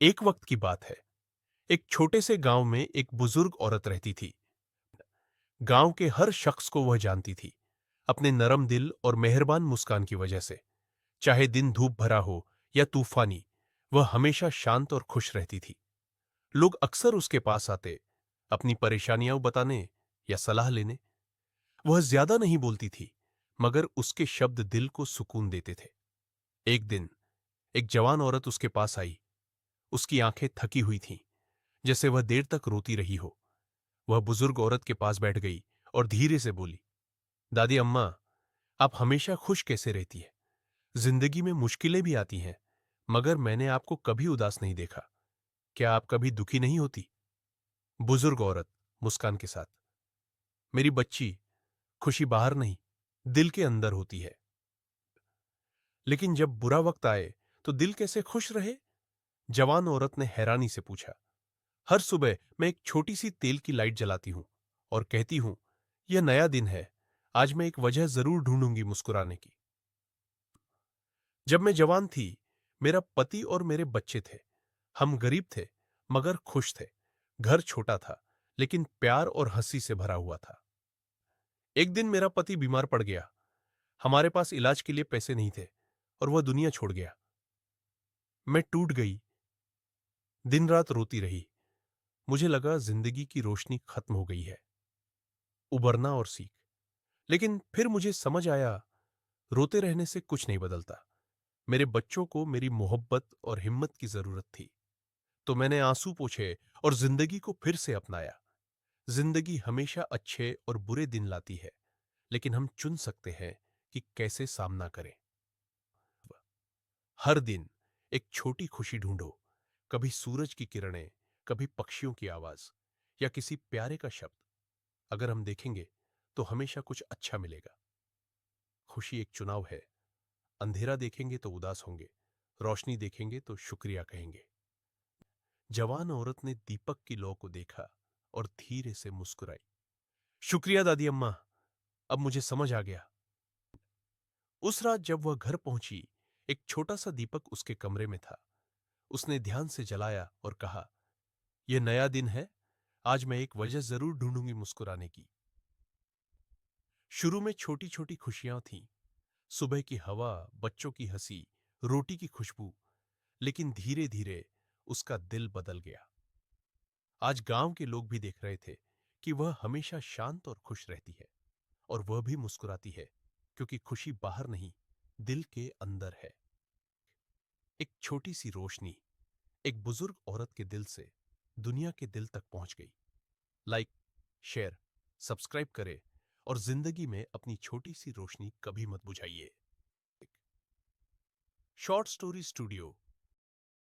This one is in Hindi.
एक वक्त की बात है। एक छोटे से गांव में एक बुजुर्ग औरत रहती थी। गांव के हर शख्स को वह जानती थी, अपने नरम दिल और मेहरबान मुस्कान की वजह से। चाहे दिन धूप भरा हो या तूफानी, वह हमेशा शांत और खुश रहती थी। लोग अक्सर उसके पास आते, अपनी परेशानियां बताने या सलाह लेने। वह ज्यादा नहीं बोलती थी, मगर उसके शब्द दिल को सुकून देते थे। एक दिन एक जवान औरत उसके पास आई। उसकी आंखें थकी हुई थीं, जैसे वह देर तक रोती रही हो। वह बुजुर्ग औरत के पास बैठ गई और धीरे से बोली, दादी अम्मा, आप हमेशा खुश कैसे रहती है? जिंदगी में मुश्किलें भी आती हैं, मगर मैंने आपको कभी उदास नहीं देखा। क्या आप कभी दुखी नहीं होती? बुजुर्ग औरत मुस्कान के साथ, मेरी बच्ची, खुशी बाहर नहीं, दिल के अंदर होती है। लेकिन जब बुरा वक्त आए तो दिल कैसे खुश रहे? जवान औरत ने हैरानी से पूछा। हर सुबह मैं एक छोटी सी तेल की लाइट जलाती हूं और कहती हूं, यह नया दिन है, आज मैं एक वजह जरूर ढूंढूंगी मुस्कुराने की। जब मैं जवान थी, मेरा पति और मेरे बच्चे थे। हम गरीब थे, मगर खुश थे। घर छोटा था, लेकिन प्यार और हंसी से भरा हुआ था। एक दिन मेरा पति बीमार पड़ गया। हमारे पास इलाज के लिए पैसे नहीं थे और वह दुनिया छोड़ गया। मैं टूट गई, दिन रात रोती रही। मुझे लगा जिंदगी की रोशनी खत्म हो गई है। उबरना और सीख। लेकिन फिर मुझे समझ आया, रोते रहने से कुछ नहीं बदलता। मेरे बच्चों को मेरी मोहब्बत और हिम्मत की जरूरत थी। तो मैंने आंसू पोंछे और जिंदगी को फिर से अपनाया। जिंदगी हमेशा अच्छे और बुरे दिन लाती है, लेकिन हम चुन सकते हैं कि कैसे सामना करें। हर दिन एक छोटी खुशी ढूंढो, कभी सूरज की किरणें, कभी पक्षियों की आवाज या किसी प्यारे का शब्द। अगर हम देखेंगे तो हमेशा कुछ अच्छा मिलेगा। खुशी एक चुनाव है। अंधेरा देखेंगे तो उदास होंगे, रोशनी देखेंगे तो शुक्रिया कहेंगे। जवान औरत ने दीपक की लौ को देखा और धीरे से मुस्कुराई। शुक्रिया दादी अम्मा, अब मुझे समझ आ गया। उस रात जब वह घर पहुंची, एक छोटा सा दीपक उसके कमरे में था। उसने ध्यान से जलाया और कहा, यह नया दिन है, आज मैं एक वजह जरूर ढूंढूंगी मुस्कुराने की। शुरू में छोटी छोटी खुशियां थीं, सुबह की हवा, बच्चों की हंसी, रोटी की खुशबू। लेकिन धीरे धीरे उसका दिल बदल गया। आज गांव के लोग भी देख रहे थे कि वह हमेशा शांत और खुश रहती है, और वह भी मुस्कुराती है, क्योंकि खुशी बाहर नहीं, दिल के अंदर है। एक छोटी सी रोशनी एक बुजुर्ग औरत के दिल से दुनिया के दिल तक पहुंच गई। लाइक, शेयर, सब्सक्राइब करें और जिंदगी में अपनी छोटी सी रोशनी कभी मत बुझाइए। Short story studio.